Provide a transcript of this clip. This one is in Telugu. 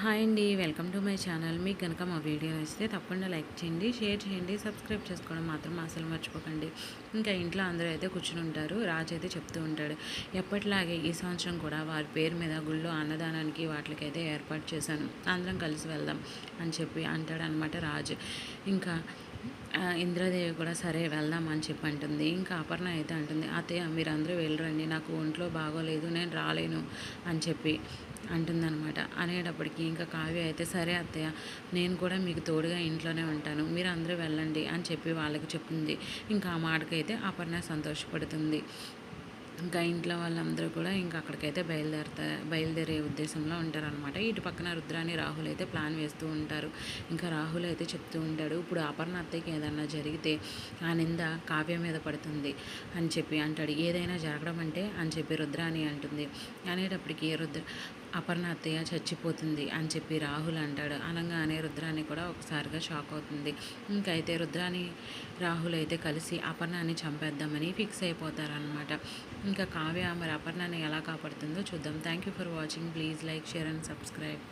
హాయ్ అండి, వెల్కమ్ టు మై ఛానల్. మీకు కనుక మా వీడియో నచ్చితే తప్పకుండా లైక్ చేయండి, షేర్ చేయండి, సబ్స్క్రైబ్ చేసుకోవడం మాత్రం అసలు మర్చిపోకండి. ఇంకా ఇంట్లో అందరూ అయితే కూర్చుని ఉంటారు. రాజు అయితే చెప్తూ ఉంటాడు, ఎప్పటిలాగే ఈ సంవత్సరం కూడా వారి పేరు మీద గుళ్ళో అన్నదానానికి వాటికైతే ఏర్పాటు చేశాను, అందరం కలిసి వెళ్దాం అని చెప్పి అంటాడు అనమాట రాజు. ఇంకా ఇంద్రాదేవి కూడా సరే వెళ్దాం అని చెప్పి అంటుంది. ఇంకా అపర్ణ అయితే అంటుంది, అత్తయ్య మీరందరూ వెళ్ళరండి, నాకు ఒంట్లో బాగోలేదు, నేను రాలేను అని చెప్పి అంటుందన్నమాట. అనేటప్పటికీ ఇంకా కావ్య అయితే సరే అత్తయ్య, నేను కూడా మీకు తోడుగా ఇంట్లోనే ఉంటాను, మీరు అందరూ వెళ్ళండి అని చెప్పి వాళ్ళకి చెప్తుంది. ఇంకా ఆ మాటకైతే అపర్ణ సంతోషపడుతుంది. ఇంకా ఇంట్లో వాళ్ళందరూ కూడా ఇంకా అక్కడికైతే బయలుదేరే ఉద్దేశంలో ఉంటారనమాట. ఇటు పక్కన రుద్రాని రాహుల్ అయితే ప్లాన్ వేస్తూ ఉంటారు. ఇంకా రాహుల్ అయితే చెప్తూ ఉంటాడు, ఇప్పుడు అపర్ణ అత్తయ్యకి ఏదన్నా జరిగితే ఆ నింద కావ్య మీద పడుతుంది అని చెప్పి అంటాడు. ఏదైనా జరగడం అంటే అని చెప్పి రుద్రాని అంటుంది. అనేటప్పటికీ అపర్ణ అత్తయ్య చచ్చిపోతుంది అని చెప్పి రాహుల్ అంటాడు. అనగానే రుద్రాని కూడా ఒకసారిగా షాక్ అవుతుంది. ఇంకైతే రుద్రాని రాహుల్ అయితే కలిసి అపర్ణాన్ని చంపేద్దామని ఫిక్స్ అయిపోతారనమాట. ఇంకా కావ్య మరి అపర్ణని ఎలా కాపాడుతుందో చూద్దాం. Thank you for watching. Please like, share and subscribe.